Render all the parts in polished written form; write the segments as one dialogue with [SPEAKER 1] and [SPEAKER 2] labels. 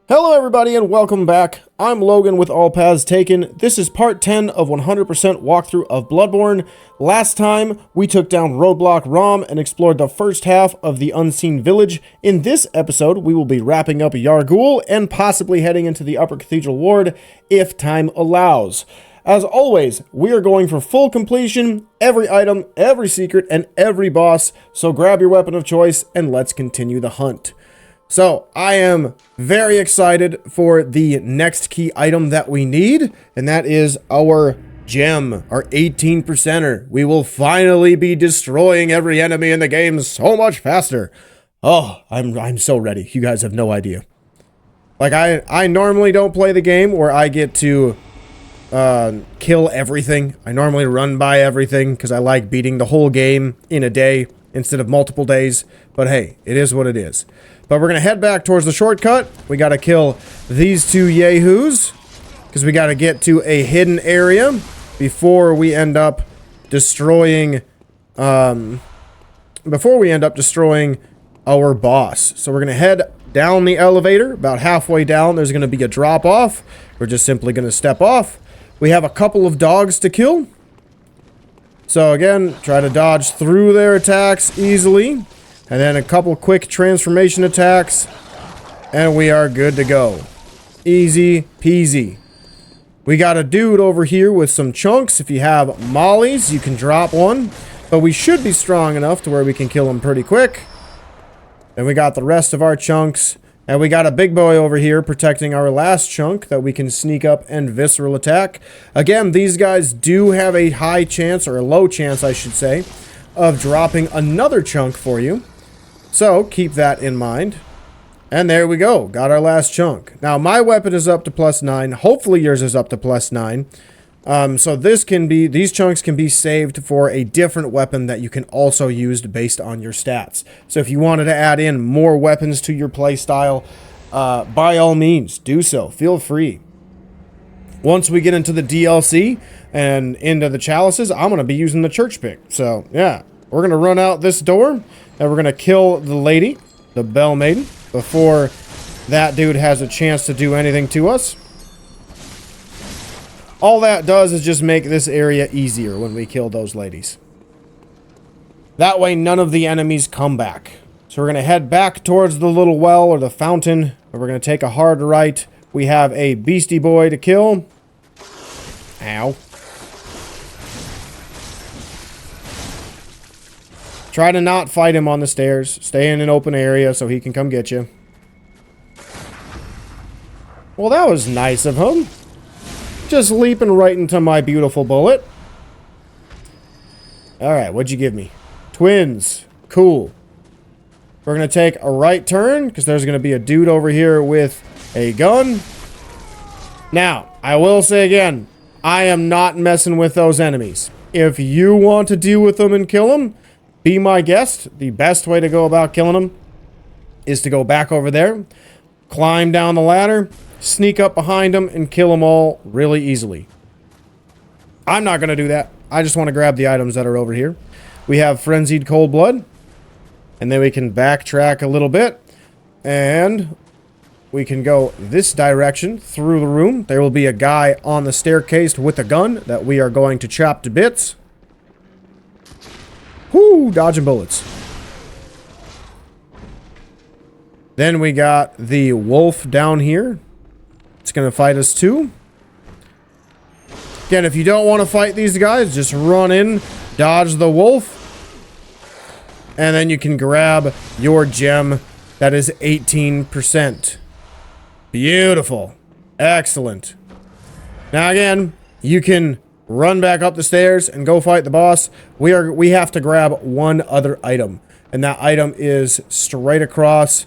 [SPEAKER 1] Hello everybody and welcome back. I'm Logan with All Paths Taken. This is part 10 of 100% walkthrough of Bloodborne. Last time we took down Roadblock Rom and explored the first half of the Unseen Village. In this episode we will be wrapping up Yahar'gul and possibly heading into the Upper Cathedral Ward if time allows. As always, we are going for full completion, every item, every secret, and every boss, so grab your weapon of choice and let's continue the hunt. So, I am very excited for the next key item that we need, and that is our gem, our 18%er. We will finally be destroying every enemy in the game so much faster. Oh, I'm so ready. You guys have no idea. Like, I normally don't play the game where I get to kill everything. I normally run by everything because I like beating the whole game in a day instead of multiple days. But hey, it is what it is. But we're going to head back towards the shortcut. We got to kill these two yahoos because we got to get to a hidden area before we end up destroying our boss. So we're going to head down the elevator. About halfway down, there's going to be a drop off. We're just simply going to step off. We have a couple of dogs to kill. So again, try to dodge through their attacks easily. And then a couple quick transformation attacks. And we are good to go. Easy peasy. We got a dude over here with some chunks. If you have mollies, you can drop one. But we should be strong enough to where we can kill him pretty quick. Then we got the rest of our chunks. And we got a big boy over here protecting our last chunk that we can sneak up and visceral attack. Again, these guys do have a high chance, or a low chance I should say, of dropping another chunk for you. So, keep that in mind. And there we go. Got our last chunk. Now, my weapon is up to +9. Hopefully, yours is up to +9. So, these chunks can be saved for a different weapon that you can also use based on your stats. So, if you wanted to add in more weapons to your playstyle, by all means, do so. Feel free. Once we get into the DLC and into the chalices, I'm going to be using the church pick. So, yeah. We're going to run out this door, and we're going to kill the lady, the bell maiden, before that dude has a chance to do anything to us. All that does is just make this area easier when we kill those ladies. That way, none of the enemies come back. So we're going to head back towards the little well or the fountain, and we're going to take a hard right. We have a beastie boy to kill. Ow. Try to not fight him on the stairs. Stay in an open area so he can come get you. Well, that was nice of him. Just leaping right into my beautiful bullet. Alright, what'd you give me? Twins. Cool. We're going to take a right turn because there's going to be a dude over here with a gun. Now, I will say again, I am not messing with those enemies. If you want to deal with them and kill them, be my guest. The best way to go about killing them is to go back over there, climb down the ladder, sneak up behind them, and kill them all really easily. I'm not going to do that. I just want to grab the items that are over here. We have Frenzied Cold Blood, and then we can backtrack a little bit, and we can go this direction through the room. There will be a guy on the staircase with a gun that we are going to chop to bits. Whoo, dodging bullets. Then we got the wolf down here. It's going to fight us too. Again, if you don't want to fight these guys, just run in, dodge the wolf, and then you can grab your gem that is 18%. Beautiful. Excellent. Now again, you can run back up the stairs and go fight the boss. We have to grab one other item, and that item is straight across,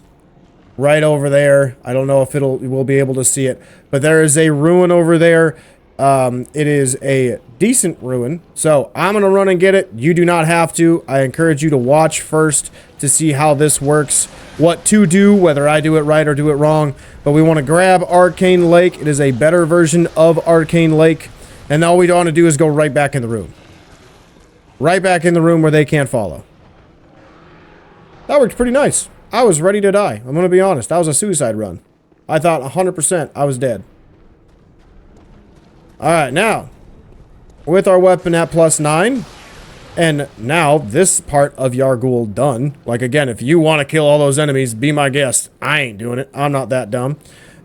[SPEAKER 1] right over there. I don't know if we'll be able to see it, but there is a ruin over there. It is a decent ruin, so I'm gonna run and get it. You do not have to. I encourage you to watch first to see how this works, what to do, whether I do it right or do it wrong. But we want to grab Arcane Lake. It is a better version of Arcane Lake. And all we want to do is go right back in the room. Right back in the room where they can't follow. That worked pretty nice. I was ready to die. I'm going to be honest. That was a suicide run. I thought 100% I was dead. Alright, now, with our weapon at +9, and now this part of Yahar'gul done. Like, again, if you want to kill all those enemies, be my guest. I ain't doing it. I'm not that dumb.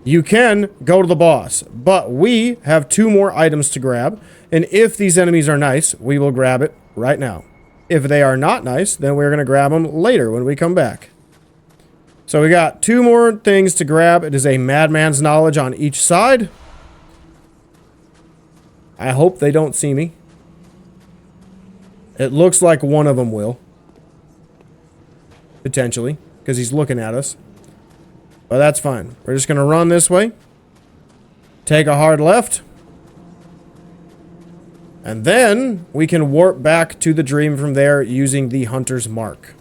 [SPEAKER 1] You can go to the boss, but we have 2 more items to grab, and if these enemies are nice, we will grab it right now. If they are not nice, then we're going to grab them later when we come back. So we got 2 more things to grab. It is a madman's knowledge on each side. I hope they don't see me. It looks like one of them will. Potentially, because he's looking at us. But that's fine. We're just going to run this way. Take a hard left. And then we can warp back to the dream from there using the Hunter's Mark.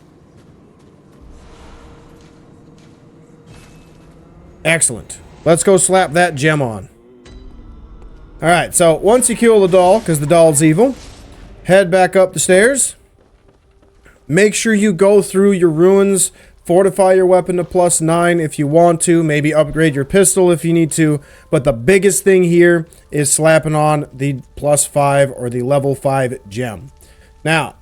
[SPEAKER 1] Excellent. Let's go slap that gem on. Alright, so once you kill the doll, because the doll's evil, head back up the stairs. Make sure you go through your ruins. Fortify your weapon to +9 if you want to. Maybe upgrade your pistol if you need to. But the biggest thing here is slapping on the +5 or the level 5 gem. Now,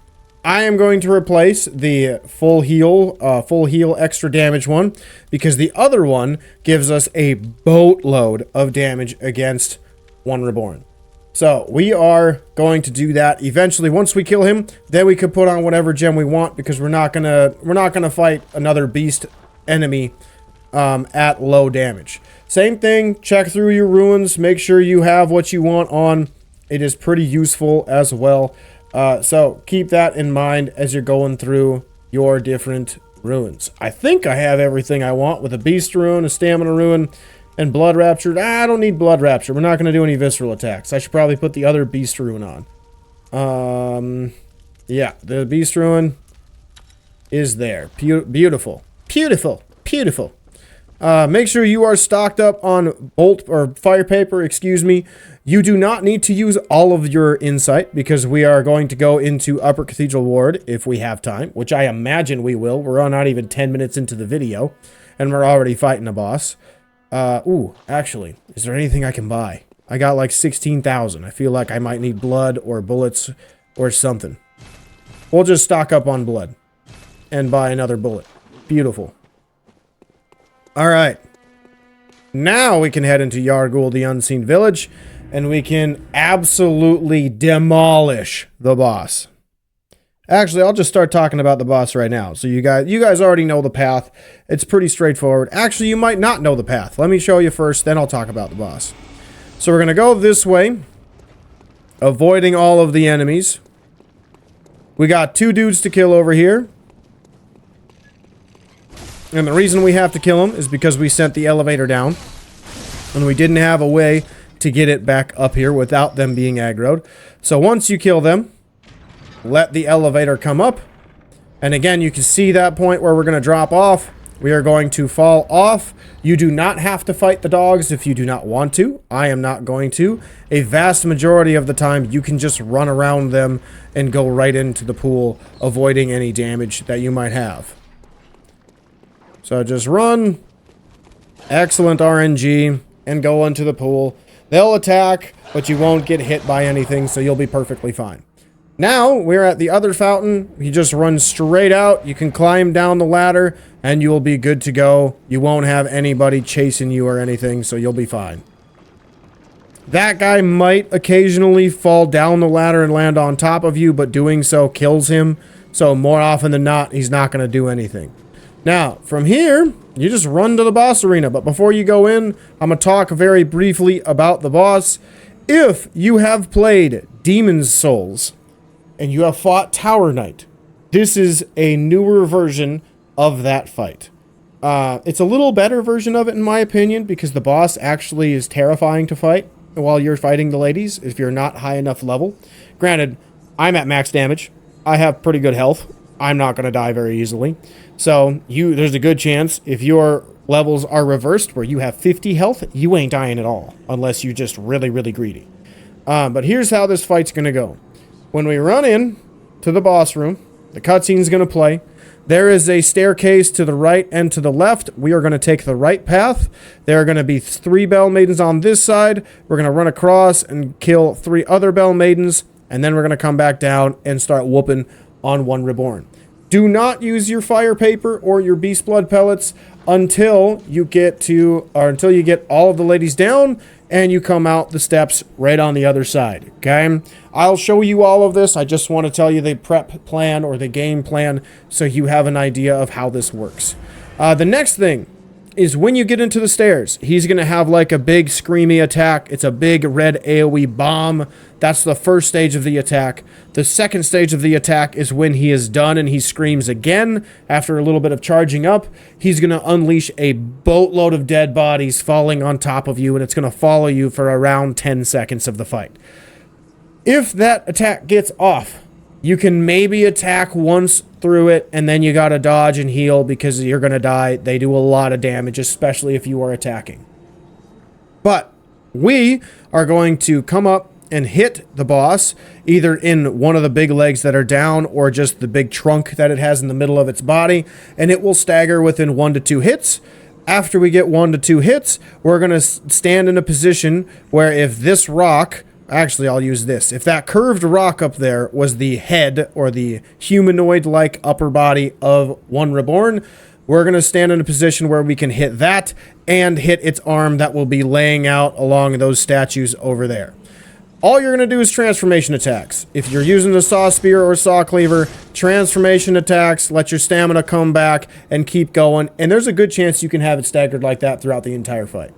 [SPEAKER 1] I am going to replace the full heal extra damage one, because the other one gives us a boatload of damage against one reborn. So we are going to do that eventually. Once we kill him, then we could put on whatever gem we want, because we're not gonna fight another beast enemy at low damage. Same thing, check through your ruins, make sure you have what you want on. It is pretty useful as well. So keep that in mind as you're going through your different ruins. I think I have everything I want with a beast rune, a stamina rune, and blood rapture. I don't need blood rapture. We're not going to do any visceral attacks. I should probably put the other beast rune on. Yeah, the beast rune is there. Beautiful. Beautiful. Beautiful. Make sure you are stocked up on bolt or fire paper, excuse me. You do not need to use all of your insight, because we are going to go into Upper Cathedral Ward if we have time, which I imagine we will. We're not even 10 minutes into the video, and we're already fighting a boss. Ooh, actually, is there anything I can buy? I got like 16,000. I feel like I might need blood or bullets or something. We'll just stock up on blood and buy another bullet. Beautiful. Alright. Now we can head into Yahar'gul, the Unseen Village, and we can absolutely demolish the boss. Actually, I'll just start talking about the boss right now. So you guys already know the path. It's pretty straightforward. Actually, you might not know the path. Let me show you first, then I'll talk about the boss. So we're going to go this way, avoiding all of the enemies. We got 2 dudes to kill over here. And the reason we have to kill them is because we sent the elevator down, and we didn't have a way to get it back up here without them being aggroed. So once you kill them, let the elevator come up, and again, you can see that point where we're going to drop off. We are going to fall off. You do not have to fight the dogs if you do not want to. I am not going to. A vast majority of the time, you can just run around them and go right into the pool, avoiding any damage that you might have. So just run, excellent RNG, and go into the pool. They'll attack, but you won't get hit by anything, so you'll be perfectly fine. Now, we're at the other fountain. You just run straight out. You can climb down the ladder, and you will be good to go. You won't have anybody chasing you or anything, so you'll be fine. That guy might occasionally fall down the ladder and land on top of you, but doing so kills him. So more often than not, he's not going to do anything. Now, from here, you just run to the boss arena. But before you go in, I'm going to talk very briefly about the boss. If you have played Demon's Souls and you have fought Tower Knight, this is a newer version of that fight. It's a little better version of it, in my opinion, because the boss actually is terrifying to fight while you're fighting the ladies if you're not high enough level. Granted, I'm at max damage. I have pretty good health. I'm not going to die very easily. So there's a good chance if your levels are reversed where you have 50 health, you ain't dying at all unless you're just really, really greedy. But here's how this fight's going to go. When we run in to the boss room, the cutscene's going to play. There is a staircase to the right and to the left. We are going to take the right path. There are going to be 3 Bell Maidens on this side. We're going to run across and kill 3 other Bell Maidens. And then we're going to come back down and start whooping on one Reborn. Do not use your fire paper or your beast blood pellets until you get all of the ladies down and you come out the steps right on the other side, okay? I'll show you all of this. I just want to tell you the prep plan or the game plan so you have an idea of how this works. The next thing is when you get into the stairs, he's going to have like a big screamy attack. It's a big red AoE bomb. That's the first stage of the attack. The second stage of the attack is when he is done and he screams again. After a little bit of charging up, he's going to unleash a boatload of dead bodies falling on top of you, and it's going to follow you for around 10 seconds of the fight. If that attack gets off, you can maybe attack once through it, and then you gotta dodge and heal because you're gonna die. They do a lot of damage, especially if you are attacking. But we are going to come up and hit the boss, either in one of the big legs that are down or just the big trunk that it has in the middle of its body, and it will stagger within 1 to 2 hits. After we get 1 to 2 hits, we're gonna stand in a position where if this rock... Actually, I'll use this. If that curved rock up there was the head or the humanoid-like upper body of one Reborn, we're going to stand in a position where we can hit that and hit its arm that will be laying out along those statues over there. All you're going to do is transformation attacks. If you're using the saw spear or saw cleaver, transformation attacks, let your stamina come back and keep going. And there's a good chance you can have it staggered like that throughout the entire fight.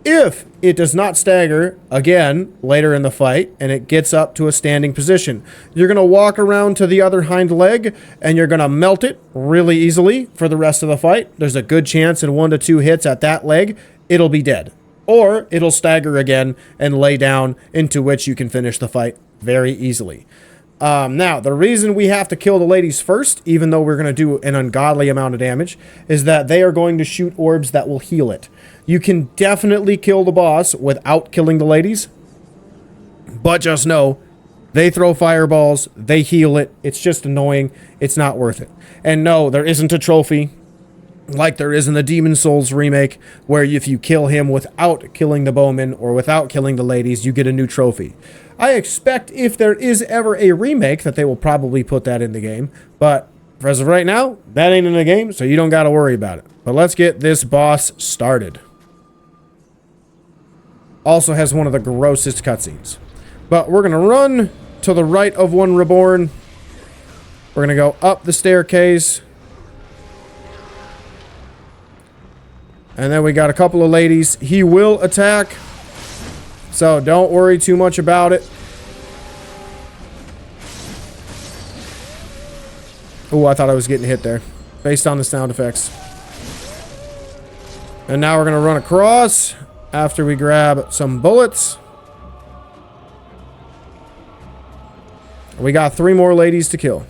[SPEAKER 1] If it does not stagger again later in the fight and it gets up to a standing position, you're going to walk around to the other hind leg and you're going to melt it really easily for the rest of the fight. There's a good chance in 1 to 2 hits at that leg, it'll be dead. Or it'll stagger again and lay down, into which you can finish the fight very easily. Now, the reason we have to kill the ladies first, even though we're going to do an ungodly amount of damage, is that they are going to shoot orbs that will heal it. You can definitely kill the boss without killing the ladies, but just know, they throw fireballs, they heal it, it's just annoying, it's not worth it. And no, there isn't a trophy, like there is in the Demon Souls remake, where if you kill him without killing the bowmen or without killing the ladies, you get a new trophy. I expect if there is ever a remake that they will probably put that in the game, but as of right now, that ain't in the game, so you don't got to worry about it. But let's get this boss started. Also has one of the grossest cutscenes. But we're going to run to the right of one Reborn. We're going to go up the staircase. And then we got a couple of ladies. He will attack, so don't worry too much about it. Oh, I thought I was getting hit there, based on the sound effects. And now we're going to run across after we grab some bullets. We got 3 more ladies to kill.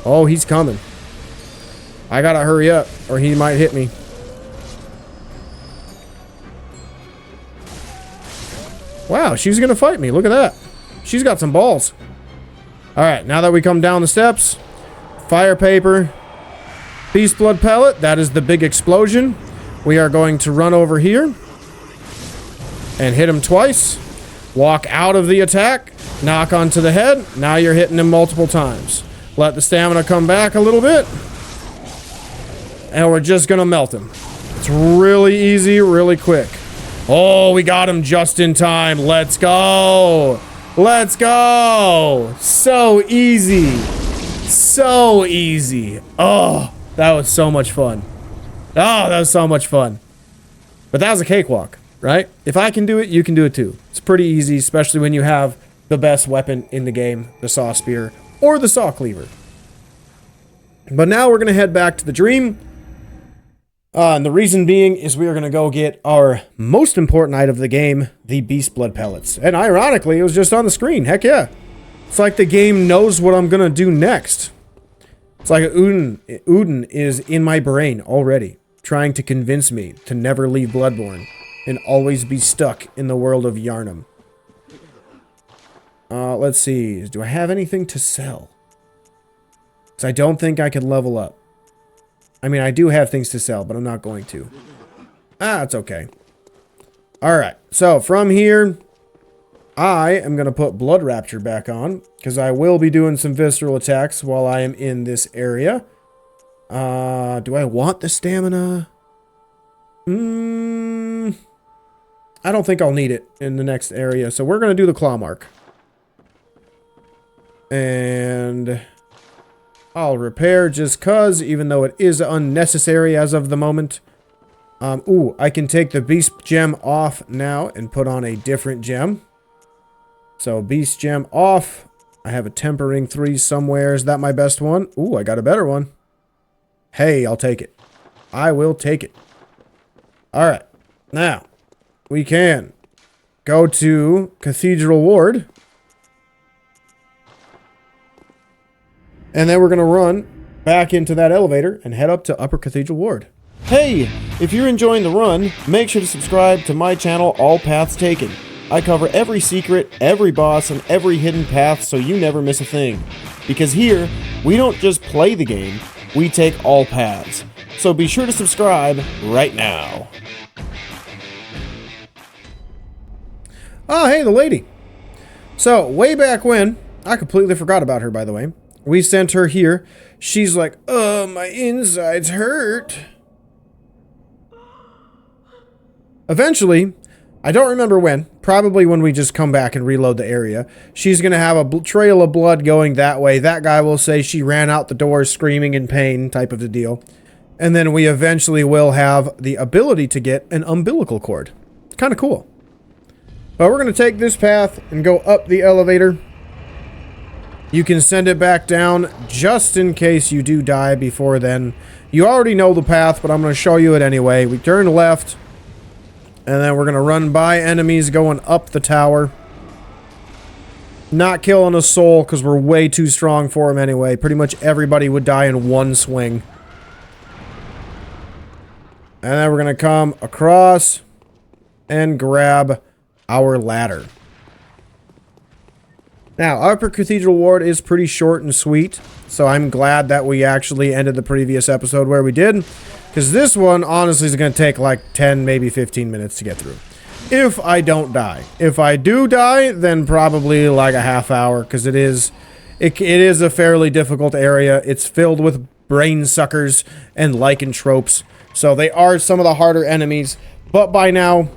[SPEAKER 1] Oh, he's coming. I gotta hurry up, or he might hit me. Wow, she's gonna fight me. Look at that. She's got some balls. Alright, now that we come down the steps, fire paper, beast blood pellet, that is the big explosion. We are going to run over here and hit him twice. Walk out of the attack, knock onto the head. Now you're hitting him multiple times. Let the stamina come back a little bit. And we're just gonna melt him. It's really easy, really quick. Oh, we got him just in time. Let's go. Let's go. So easy. So easy. Oh, that was so much fun. Oh, that was so much fun. But that was a cakewalk, right? If I can do it, you can do it too. It's pretty easy, especially when you have the best weapon in the game, the saw spear or the saw cleaver. But now we're gonna head back to the dream. And the reason being is we are going to go get our most important item of the game, the beast blood pellets. And ironically, it was just on the screen. Heck yeah. It's like the game knows what I'm going to do next. It's like Udin is in my brain already, trying to convince me to never leave Bloodborne and always be stuck in the world of Yharnam. Let's see. Do I have anything to sell? Because I don't think I can level up. I mean, I do have things to sell, but I'm not going to. It's okay. Alright, so from here, I am going to put Blood Rapture back on, because I will be doing some visceral attacks while I am in this area. Do I want the stamina? I don't think I'll need it in the next area, so we're going to do the Claw Mark. And I'll repair just cuz, even though it is unnecessary as of the moment. I can take the Beast Gem off now and put on a different gem. So Beast Gem off. I have a Tempering 3 somewhere. Is that my best one? Ooh, I got a better one. Hey, I'll take it. I will take it. Alright. Now, we can go to Cathedral Ward. And then we're going to run back into that elevator and head up to Upper Cathedral Ward. Hey, if you're enjoying the run, make sure to subscribe to my channel, All Paths Taken. I cover every secret, every boss, and every hidden path so you never miss a thing. Because here, we don't just play the game, we take all paths. So be sure to subscribe right now. Oh, hey, the lady. So, way back when, I completely forgot about her, by the way. We sent her here. She's like, my insides hurt. Eventually, I don't remember when, probably when we just come back and reload the area, she's going to have a trail of blood going that way. That guy will say she ran out the door screaming in pain, type of a deal. And then we eventually will have the ability to get an umbilical cord. Kind of cool. But we're going to take this path and go up the elevator. You can send it back down just in case you do die before then. You already know the path, but I'm going to show you it anyway. We turn left. And then we're going to run by enemies going up the tower. Not killing a soul because we're way too strong for them anyway. Pretty much everybody would die in one swing. And then we're going to come across and grab our ladder. Now, Upper Cathedral Ward is pretty short and sweet. So I'm glad that we actually ended the previous episode where we did. Because this one, honestly, is going to take like 10, maybe 15 minutes to get through. If I don't die. If I do die, then probably like a half hour. Because it is a fairly difficult area. It's filled with brain suckers and lycanthropes. So they are some of the harder enemies. But by now,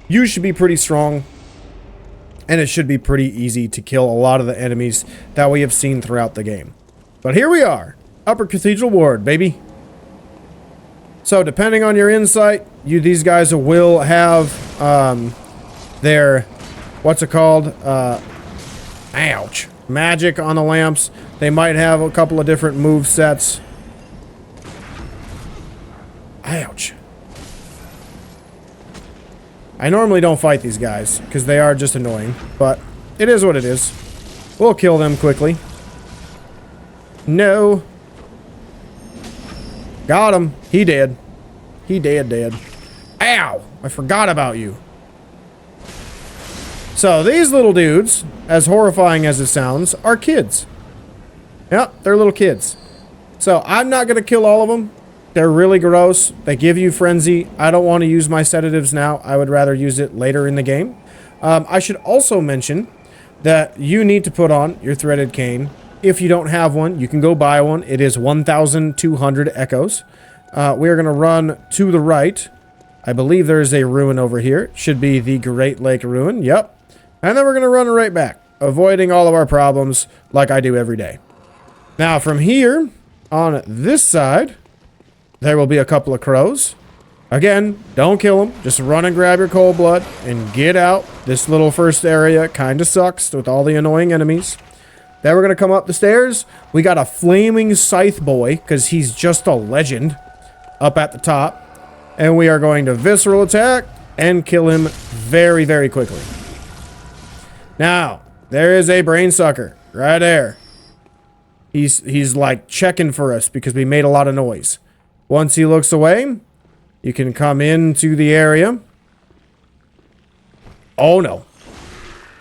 [SPEAKER 1] you should be pretty strong. And it should be pretty easy to kill a lot of the enemies that we have seen throughout the game. But here we are. Upper Cathedral Ward, baby. So, depending on your insight, these guys will have, their, what's it called? Ouch. Magic on the lamps. They might have a couple of different move sets. Ouch. I normally don't fight these guys, because they are just annoying. But, it is what it is. We'll kill them quickly. No. Got him. He did. He dead. Ow! I forgot about you. So, these little dudes, as horrifying as it sounds, are kids. Yep, they're little kids. So, I'm not going to kill all of them. They're really gross. They give you frenzy. I don't want to use my sedatives now. I would rather use it later in the game. I should also mention that you need to put on your threaded cane. If you don't have one, you can go buy one. It is 1,200 echoes. We are going to run to the right. I believe there is a ruin over here. It should be the Great Lake Ruin. Yep. And then we're going to run right back, avoiding all of our problems like I do every day. Now, from here, on this side, there will be a couple of crows. Again, don't kill them. Just run and grab your cold blood and get out. This little first area kind of sucks with all the annoying enemies. Then we're going to come up the stairs. We got a flaming scythe boy, because he's just a legend, up at the top. And we are going to visceral attack and kill him very, very quickly. Now, there is a brain sucker right there. He's like checking for us because we made a lot of noise. Once he looks away, you can come into the area. Oh no.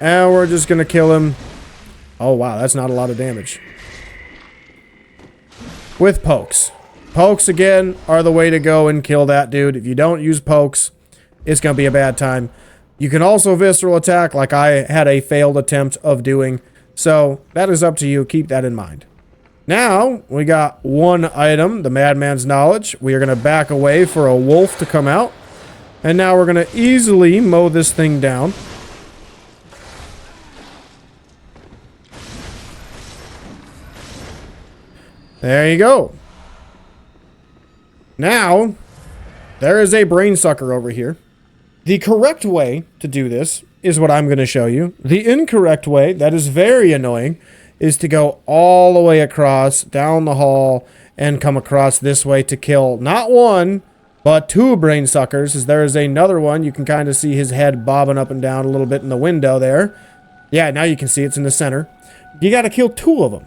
[SPEAKER 1] And we're just going to kill him. Oh, wow. That's not a lot of damage. With pokes. Pokes, again, are the way to go and kill that dude. If you don't use pokes, it's going to be a bad time. You can also visceral attack like I had a failed attempt of doing. So that is up to you. Keep that in mind. Now, we got one item, the Madman's Knowledge. We are going to back away for a wolf to come out. And now we're going to easily mow this thing down. There you go. Now, there is a brain sucker over here. The correct way to do this is what I'm going to show you. The incorrect way, that is very annoying, is to go all the way across, down the hall, and come across this way to kill not one, but two brain suckers, as there is another one. You can kind of see his head bobbing up and down a little bit in the window there. Yeah, now you can see it's in the center. You got to kill two of them.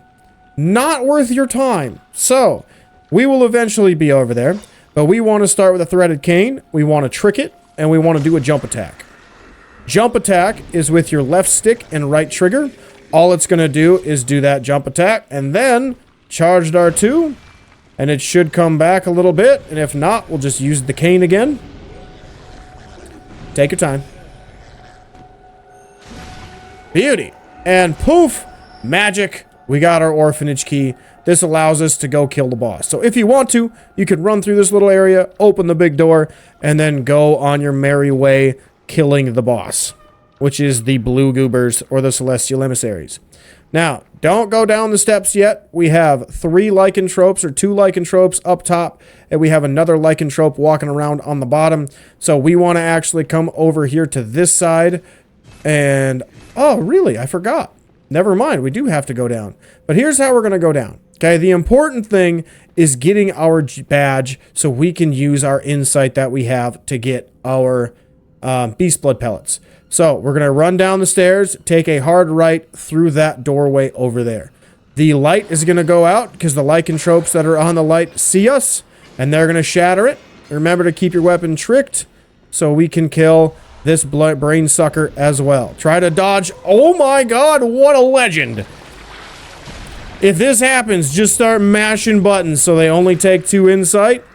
[SPEAKER 1] Not worth your time. So, we will eventually be over there, but we want to start with a threaded cane. We want to trick it, and we want to do a jump attack. Jump attack is with your left stick and right trigger. All it's going to do is do that jump attack, and then charged R2, and it should come back a little bit, and if not, we'll just use the cane again. Take your time. Beauty. And poof, magic. We got our orphanage key. This allows us to go kill the boss. So if you want to, you can run through this little area, open the big door, and then go on your merry way killing the boss, which is the blue goobers or the celestial emissaries. Now, don't go down the steps yet. We have 3 lycanthropes or 2 lycanthropes up top, and we have another lycanthrope walking around on the bottom. So we want to actually come over here to this side. And, oh, really? I forgot. Never mind, we do have to go down. But here's how we're going to go down. Okay, the important thing is getting our badge so we can use our insight that we have to get our beast blood pellets. So we're going to run down the stairs, take a hard right through that doorway over there. The light is going to go out because the lycanthropes that are on the light see us, and they're going to shatter it. Remember to keep your weapon tricked so we can kill this brain sucker as well. Try to dodge. Oh my god, what a legend. If this happens, just start mashing buttons so they only take 2 insight,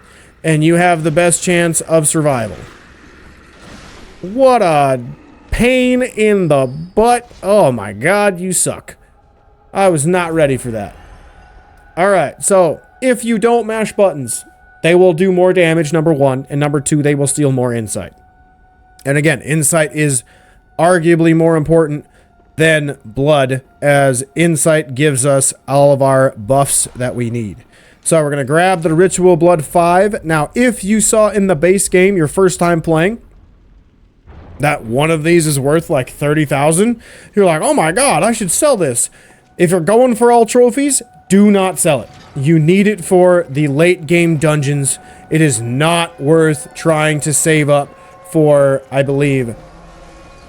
[SPEAKER 1] and you have the best chance of survival. What a pain in the butt. Oh my god, you suck. I was not ready for that. Alright, so if you don't mash buttons, they will do more damage, number 1, and number 2, they will steal more insight. And again, insight is arguably more important than blood, as insight gives us all of our buffs that we need. So we're going to grab the ritual blood 5. Now, if you saw in the base game your first time playing that one of these is worth like 30,000, you're like, oh my god, I should sell this. If you're going for all trophies, do not sell it. You need it for the late game dungeons. It is not worth trying to save up for, I believe,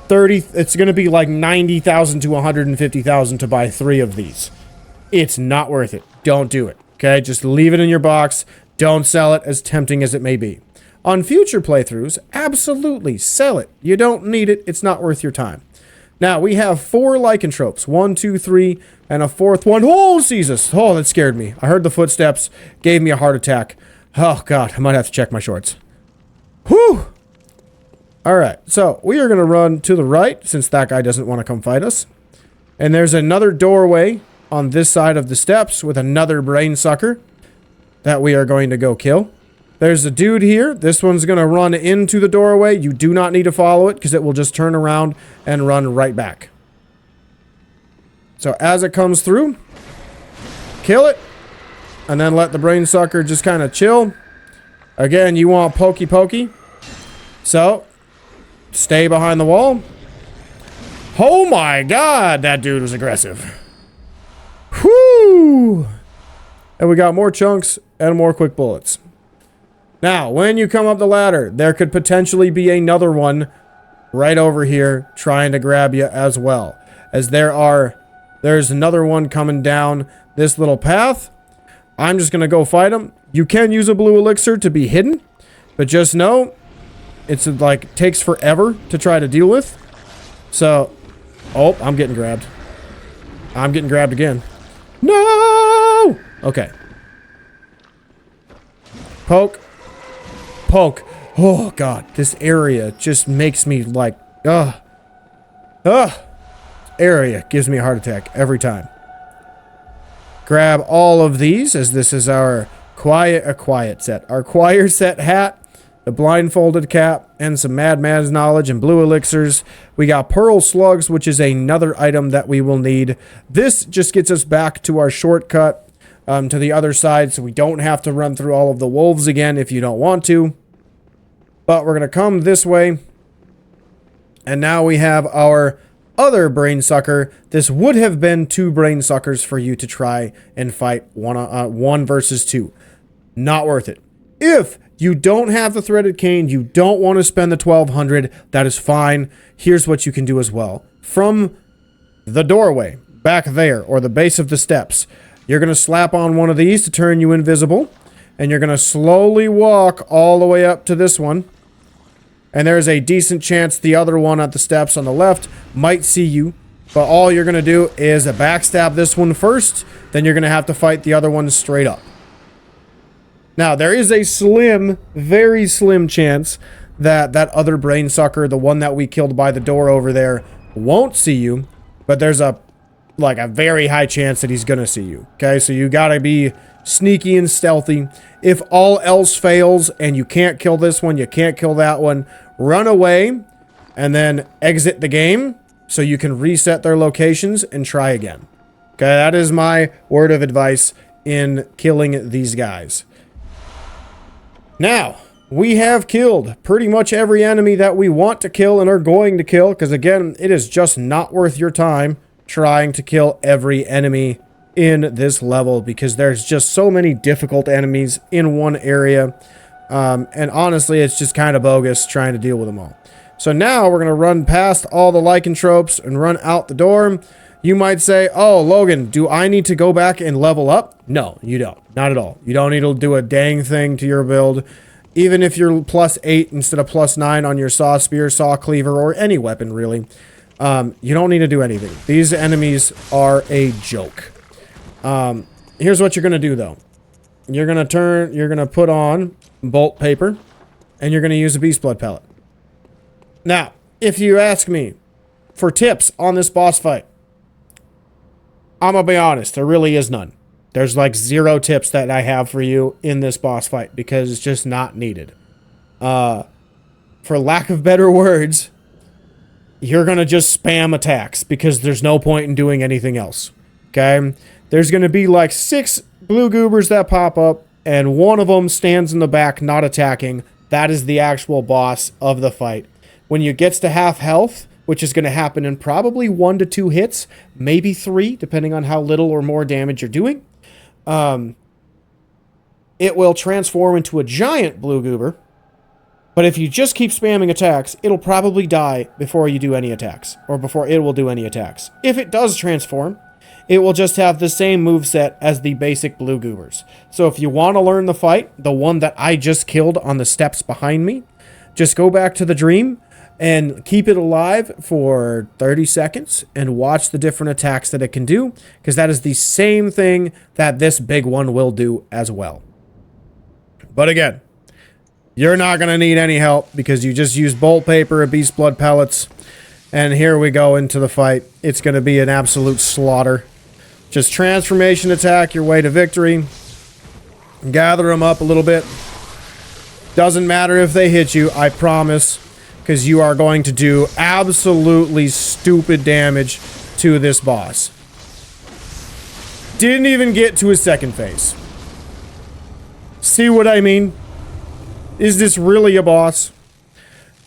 [SPEAKER 1] 30, it's going to be like 90,000 to 150,000 to buy 3 of these. It's not worth it. Don't do it. Okay, just leave it in your box. Don't sell it, as tempting as it may be. On future playthroughs, absolutely sell it. You don't need it. It's not worth your time. Now, we have 4 lycanthropes. 1, 2, 3, and a 4th one. Oh, Jesus. Oh, that scared me. I heard the footsteps. Gave me a heart attack. Oh, God. I might have to check my shorts. Whew. Alright, so we are going to run to the right, since that guy doesn't want to come fight us. And there's another doorway on this side of the steps with another brain sucker that we are going to go kill. There's a dude here. This one's going to run into the doorway. You do not need to follow it, because it will just turn around and run right back. So as it comes through, kill it, and then let the brain sucker just kind of chill. Again, you want pokey pokey. So stay behind the wall. Oh my god, that dude was aggressive. Whoo! And we got more chunks and more quick bullets. Now, when you come up the ladder, there could potentially be another one right over here trying to grab you as well. As there's another one coming down this little path. I'm just going to go fight him. You can use a blue elixir to be hidden, but just know it's like takes forever to try to deal with. So Oh, I'm getting grabbed. I'm getting grabbed again. No! Okay. Poke. Poke. Oh, God. This area just makes me like, area gives me a heart attack every time. Grab all of these, as this is our quiet set. Our choir set hat, the blindfolded cap, and some madman's knowledge and blue elixirs. We got pearl slugs, which is another item that we will need. This just gets us back to our shortcut to the other side, so we don't have to run through all of the wolves again if you don't want to. But we're going to come this way. And now we have our other brain sucker. This would have been 2 brain suckers for you to try and fight 1 versus 2. Not worth it. If you don't have the threaded cane, you don't want to spend the 1200, that is fine. Here's what you can do as well. From the doorway back there, or the base of the steps, you're going to slap on one of these to turn you invisible, and you're going to slowly walk all the way up to this one. And there's a decent chance the other one at the steps on the left might see you. But all you're going to do is backstab this one first. Then you're going to have to fight the other one straight up. Now, there is a slim, very slim chance that that other brain sucker, the one that we killed by the door over there, won't see you. But there's a very high chance that he's going to see you. Okay, so you got to be sneaky and stealthy. If all else fails and you can't kill this one, you can't kill that one, run away and then exit the game so you can reset their locations and try again. Okay, that is my word of advice in killing these guys. Now, we have killed pretty much every enemy that we want to kill and are going to kill, because again, it is just not worth your time trying to kill every enemy in this level, because there's just so many difficult enemies in one area, and honestly, it's just kind of bogus trying to deal with them all. So now we're going to run past all the lycanthropes and run out the door. You might say, oh, Logan, do I need to go back and level up? No, you don't. Not at all. You don't need to do a dang thing to your build. Even if you're +8 instead of +9 on your saw spear, saw cleaver, or any weapon, really, you don't need to do anything. These enemies are a joke. Here's what you're going to do, though. You're going to put on bolt paper, and you're going to use a beast blood pellet. Now, if you ask me for tips on this boss fight, I'm going to be honest, there really is none. There's like 0 tips that I have for you in this boss fight, because it's just not needed. For lack of better words, you're going to just spam attacks, because there's no point in doing anything else. Okay? There's going to be like 6 blue goobers that pop up, and one of them stands in the back not attacking. That is the actual boss of the fight. When you gets to half health, which is going to happen in probably 1 to 2 hits, maybe 3, depending on how little or more damage you're doing, it will transform into a giant blue goober. But if you just keep spamming attacks, it'll probably die before you do any attacks, or before it will do any attacks. If it does transform, it will just have the same moveset as the basic blue goobers. So if you want to learn the fight, the one that I just killed on the steps behind me, just go back to the dream and keep it alive for 30 seconds and watch the different attacks that it can do, because that is the same thing that this big one will do as well. But again, you're not going to need any help, because you just use bolt paper and beast blood pellets, and here we go into the fight. It's going to be an absolute slaughter. Just transformation attack your way to victory. Gather them up a little bit. Doesn't matter if they hit you, I promise, because you are going to do absolutely stupid damage to this boss. Didn't even get to his second phase. See what I mean? Is this really a boss?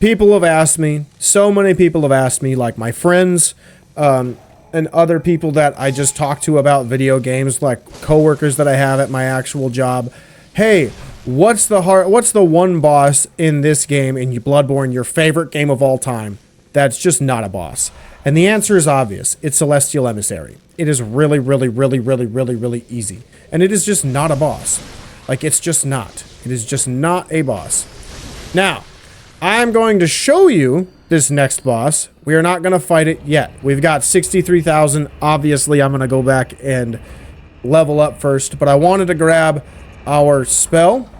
[SPEAKER 1] People have asked me, so many people have asked me, like my friends, and other people that I just talk to about video games, like coworkers that I have at my actual job. Hey, what's the one boss in this game, in Bloodborne, your favorite game of all time, that's just not a boss? And the answer is obvious. It's Celestial Emissary. It is really, really, really, really, really, really easy. And it is just not a boss. Like, it's just not. It is just not a boss. Now, I'm going to show you this next boss. We are not going to fight it yet. We've got 63,000. Obviously, I'm going to go back and level up first, but I wanted to grab our spell.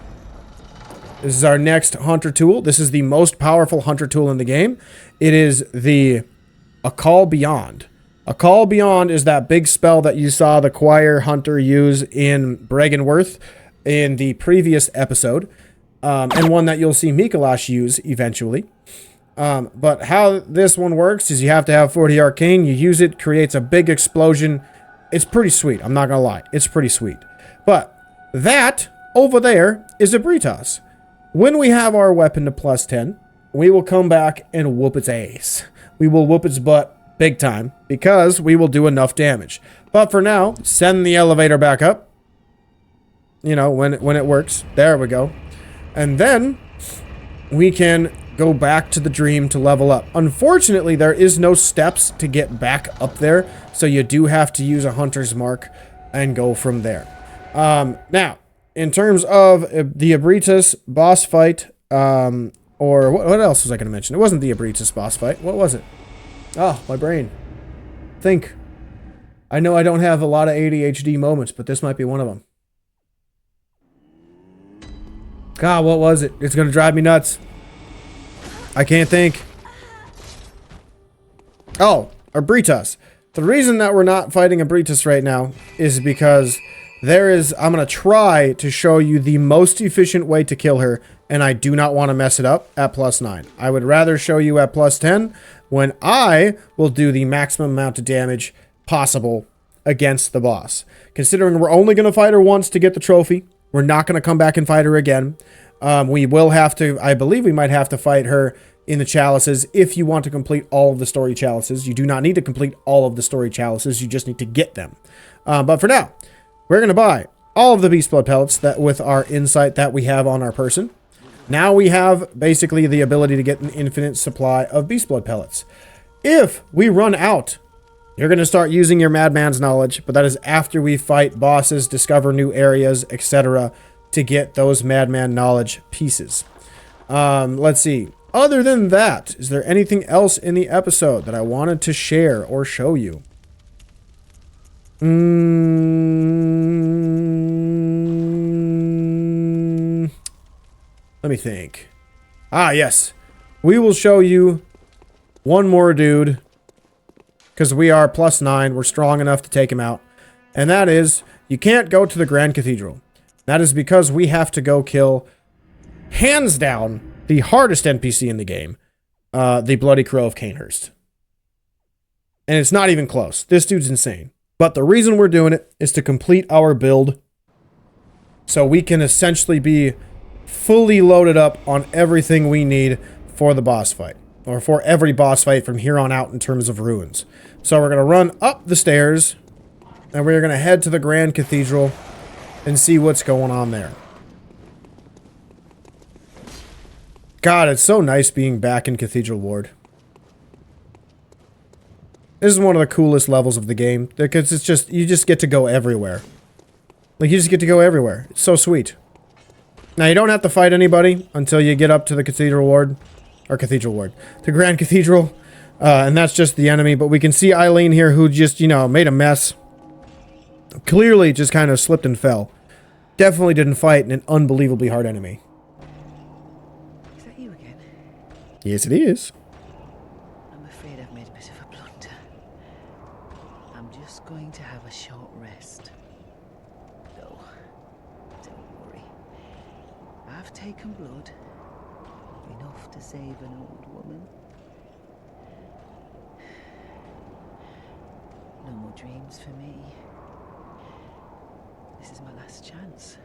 [SPEAKER 1] This is our next hunter tool. This is the most powerful hunter tool in the game. It is the A Call Beyond. A Call Beyond is that big spell that you saw the choir hunter use in Bregenworth in the previous episode, and one that you'll see Mikolash use eventually. But how this one works is you have to have 40 arcane. You use it, creates a big explosion. It's pretty sweet. I'm not gonna lie. It's pretty sweet. But that over there is a Britas. When we have our weapon to +10, we will come back and whoop its ass. We will whoop its butt big time because we will do enough damage. But for now, send the elevator back up. You know, when it works. There we go. And then we can go back to the dream to level up. Unfortunately, there is no steps to get back up there, so you do have to use a hunter's mark and go from there. Now, in terms of the Abritus boss fight, or what else was I going to mention? It wasn't the Abritus boss fight. What was it? Oh, my brain. Think. I know I don't have a lot of ADHD moments, but this might be one of them. God, what was it? It's going to drive me nuts. I can't think. Oh, Abritus. The reason that we're not fighting Abritus right now is because I'm going to try to show you the most efficient way to kill her, and I do not want to mess it up at +9. I would rather show you at +10 when I will do the maximum amount of damage possible against the boss. Considering we're only going to fight her once to get the trophy, we're not going to come back and fight her again. We will have to, I believe we might have to fight her in the chalices if you want to complete all of the story chalices. You do not need to complete all of the story chalices, you just need to get them. But for now, we're going to buy all of the beast blood pellets that with our insight that we have on our person. Now we have basically the ability to get an infinite supply of beast blood pellets. If we run out, you're going to start using your madman's knowledge, but that is after we fight bosses, discover new areas, etc. to get those madman knowledge pieces. Let's see. Other than that, is there anything else in the episode that I wanted to share or show you? Let me think. Ah, yes. We will show you one more dude, because we are +9. We're strong enough to take him out. And that is, you can't go to the Grand Cathedral. That is because we have to go kill, hands down, the hardest NPC in the game, the Bloody Crow of Canehurst. And it's not even close. This dude's insane. But the reason we're doing it is to complete our build so we can essentially be fully loaded up on everything we need for the boss fight. Or for every boss fight from here on out in terms of ruins. So we're going to run up the stairs and we're going to head to the Grand Cathedral and see what's going on there. God, it's so nice being back in Cathedral Ward. This is one of the coolest levels of the game, because it's just, you just get to go everywhere. Like, you just get to go everywhere. It's so sweet. Now, you don't have to fight anybody until you get up to the Cathedral Ward. Or Cathedral Ward. The Grand Cathedral. And that's just the enemy. But we can see Eileen here, who just, you know, made a mess. Clearly just kind of slipped and fell. Definitely didn't fight an unbelievably hard enemy.
[SPEAKER 2] Is that you again?
[SPEAKER 1] Yes, it is.
[SPEAKER 2] I'm afraid I've made a bit of a blunder. I'm just going to have a short rest. No, don't worry. I've taken blood. Enough to save an old woman. No more dreams for me. This is my last chance.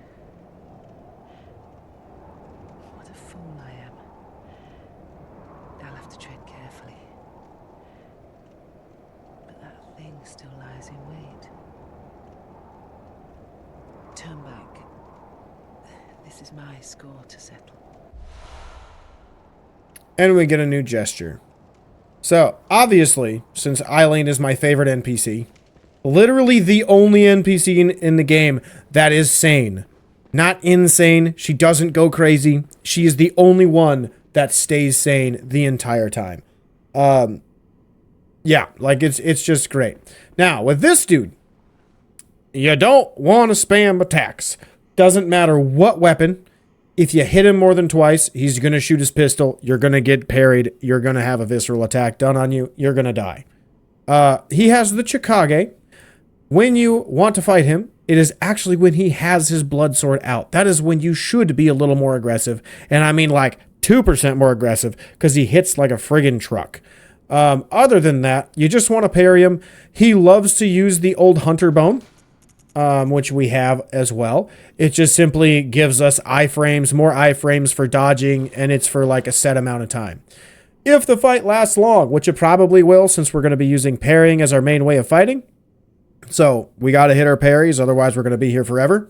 [SPEAKER 2] What a fool I am. I'll have to tread carefully. But that thing still lies in wait. Turn back. This is my score to settle.
[SPEAKER 1] And we get a new gesture. So, obviously, since Eileen is my favorite NPC, literally the only NPC in the game that is sane. Not insane. She doesn't go crazy. She is the only one that stays sane the entire time. Yeah, like it's just great. Now, with this dude, you don't want to spam attacks. Doesn't matter what weapon. If you hit him more than twice, he's going to shoot his pistol. You're going to get parried. You're going to have a visceral attack done on you. You're going to die. He has the Chikage. When you want to fight him, it is actually when he has his blood sword out. That is when you should be a little more aggressive. And I mean like 2% more aggressive because he hits like a friggin' truck. Other than that, you just want to parry him. He loves to use the old hunter bone, which we have as well. It just simply gives us iframes, more iframes for dodging, and it's for like a set amount of time. If the fight lasts long, which it probably will since we're going to be using parrying as our main way of fighting. So we got to hit our parries, otherwise we're going to be here forever.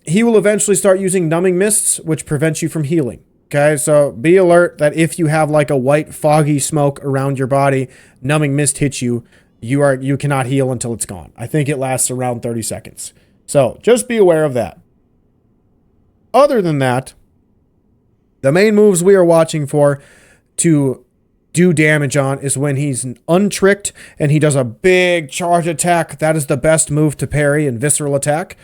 [SPEAKER 1] He will eventually start using numbing mists, which prevents you from healing. Okay, so be alert that if you have like a white foggy smoke around your body, numbing mist hits you, you cannot heal until it's gone. I think it lasts around 30 seconds. So just be aware of that. Other than that, the main moves we are watching for to do damage on is when he's untricked and he does a big charge attack. That is the best move to parry and visceral attack.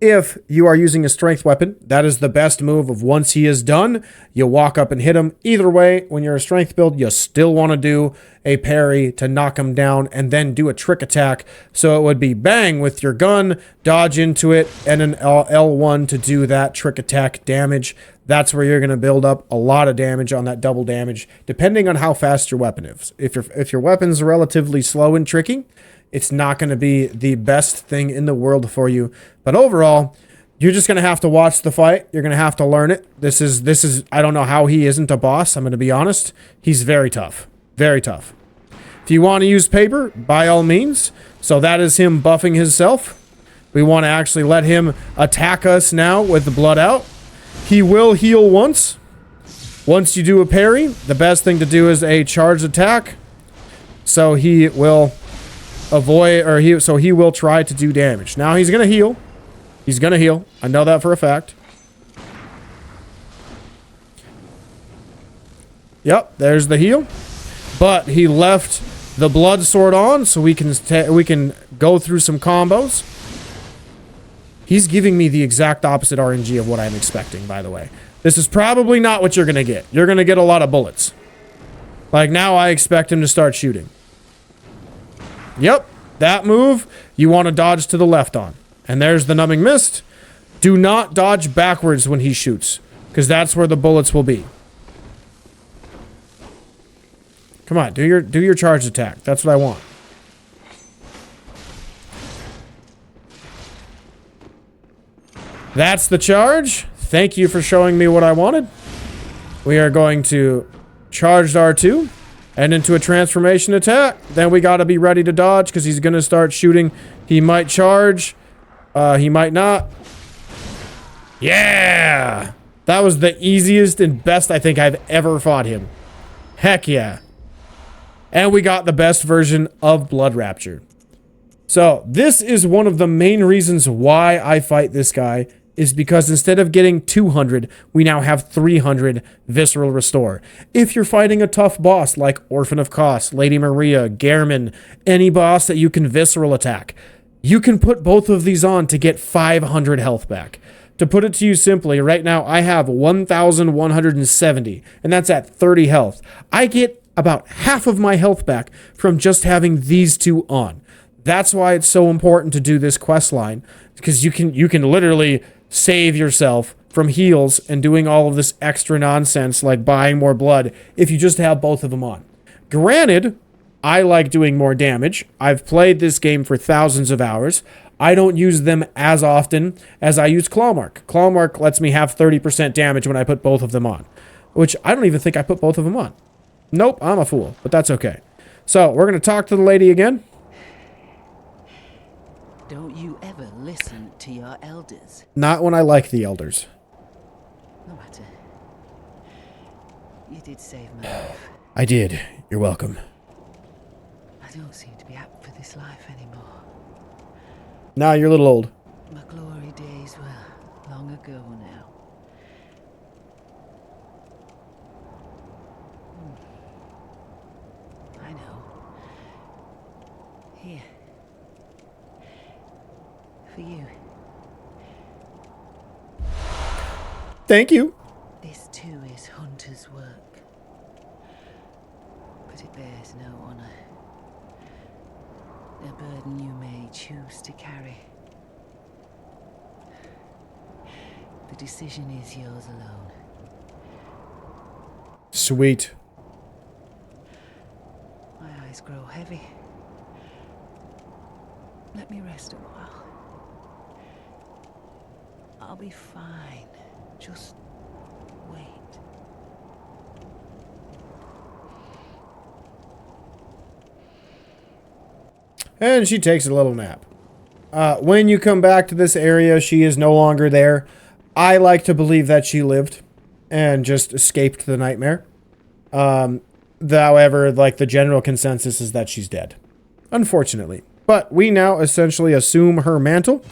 [SPEAKER 1] If you are using a strength weapon, that is the best move of once he is done, you walk up and hit him. Either way, when you're a strength build, you still want to do a parry to knock him down and then do a trick attack. So it would be bang with your gun, dodge into it, and an L1 to do that trick attack damage. That's where you're going to build up a lot of damage on that double damage, depending on how fast your weapon is. If your weapon's relatively slow and tricky, it's not going to be the best thing in the world for you. But overall, you're just going to have to watch the fight. You're going to have to learn it. This is I don't know how he isn't a boss. I'm going to be honest. He's very tough. Very tough. If you want to use paper, by all means. So that is him buffing himself. We want to actually let him attack us now with the blood out. He will heal once. Once you do a parry, the best thing to do is a charged attack. So he will avoid, or he will try to do damage. Now he's going to heal. He's going to heal. I know that for a fact. Yep, there's the heal. But he left the blood sword on so we can go through some combos. He's giving me the exact opposite RNG of what I'm expecting, by the way. This is probably not what you're going to get. You're going to get a lot of bullets. Like now I expect him to start shooting. Yep, that move you want to dodge to the left on. And there's the numbing mist. Do not dodge backwards when he shoots, because that's where the bullets will be. Come on, do your charge attack. That's what I want. That's the charge. Thank you for showing me what I wanted. We are going to charge R2 and into a transformation attack. Then we got to be ready to dodge because he's going to start shooting. He might charge. He might not. Yeah! That was the easiest and best I think I've ever fought him. Heck yeah. And we got the best version of Blood Rapture. So this is one of the main reasons why I fight this guy, is because instead of getting 200, we now have 300 Visceral Restore. If you're fighting a tough boss like Orphan of Kos, Lady Maria, Gehrman, any boss that you can Visceral attack, you can put both of these on to get 500 health back. To put it to you simply, right now I have 1,170, and that's at 30 health. I get about half of my health back from just having these two on. That's why it's so important to do this quest line, because you can literally save yourself from heals and doing all of this extra nonsense like buying more blood if you just have both of them on. Granted, I like doing more damage. I've played this game for thousands of hours. I don't use them as often as I use Clawmark. Clawmark lets me have 30% damage when I put both of them on, which I don't even think I put both of them on. Nope, I'm a fool, but that's okay. So we're going to talk to the lady again.
[SPEAKER 2] Don't you ever listen to your elders?
[SPEAKER 1] Not when I like the elders.
[SPEAKER 2] No matter. You did save my life.
[SPEAKER 1] I did. You're welcome.
[SPEAKER 2] I don't seem to be apt for this life anymore.
[SPEAKER 1] Nah, you're a little old.
[SPEAKER 2] My glory days were long ago now. for you.
[SPEAKER 1] Thank you.
[SPEAKER 2] This too is hunter's work, but it bears no honor. A burden you may choose to carry. The decision is yours alone.
[SPEAKER 1] Sweet.
[SPEAKER 2] My eyes grow heavy. Let me rest a while. I'll be fine. Just wait.
[SPEAKER 1] And she takes a little nap. When you come back to this area, she is no longer there. I like to believe that she lived and just escaped the nightmare. However, like, the general consensus is that she's dead, unfortunately. But we now essentially assume her mantle.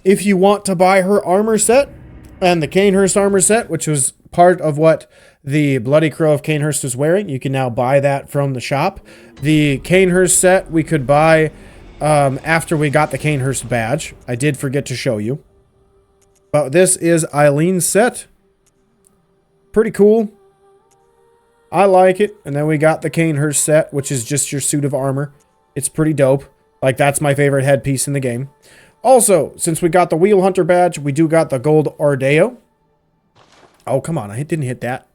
[SPEAKER 1] If you want to buy her armor set and the Cainhurst armor set, which was part of what the Bloody Crow of Cainhurst was wearing, you can now buy that from the shop. The Cainhurst set we could buy after we got the Cainhurst badge. I did forget to show you. But this is Eileen's set. Pretty cool. I like it. And then we got the Cainhurst set, which is just your suit of armor. It's pretty dope. Like, that's my favorite headpiece in the game. Also, since we got the Wheel Hunter badge, we do got the gold Ardeo. Oh, come on. I didn't hit that.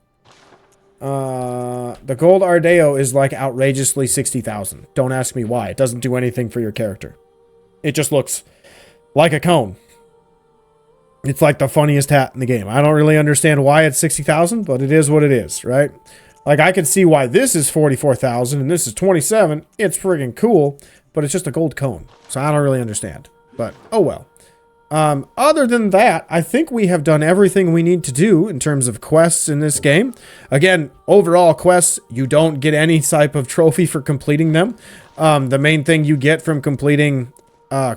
[SPEAKER 1] The gold Ardeo is like outrageously 60,000. Don't ask me why. It doesn't do anything for your character. It just looks like a cone. It's like the funniest hat in the game. I don't really understand why it's 60,000, but it is what it is, right? Like, I can see why this is 44,000 and this is 27. It's friggin' cool, but it's just a gold cone. So I don't really understand, but oh well. Other than that, I think we have done everything we need to do in terms of quests in this game. Again, overall quests, you don't get any type of trophy for completing them. The main thing you get from completing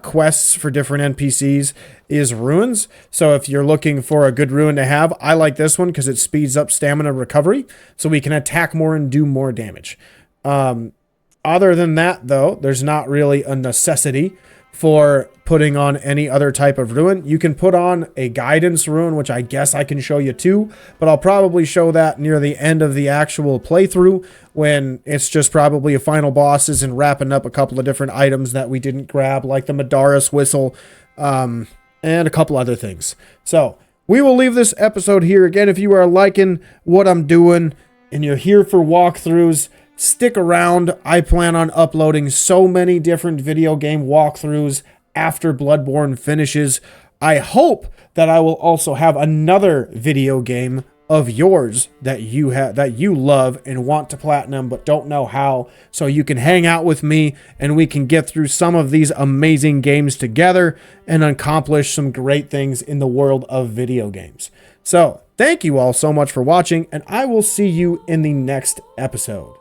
[SPEAKER 1] quests for different NPCs is ruins. So if you're looking for a good ruin to have, I like this one because it speeds up stamina recovery so we can attack more and do more damage. Other than that, though, there's not really a necessity for putting on any other type of ruin. You can put on a guidance ruin, which I guess I can show you too, but I'll probably show that near the end of the actual playthrough when it's just probably a final bosses and wrapping up a couple of different items that we didn't grab, like the Madaris whistle, and a couple other things. So we will leave this episode here. Again, if you are liking what I'm doing and you're here for walkthroughs, stick around. I plan on uploading so many different video game walkthroughs after Bloodborne finishes. I hope that I will also have another video game of yours that you love and want to platinum but don't know how, so you can hang out with me and we can get through some of these amazing games together and accomplish some great things in the world of video games. So, thank you all so much for watching, and I will see you in the next episode.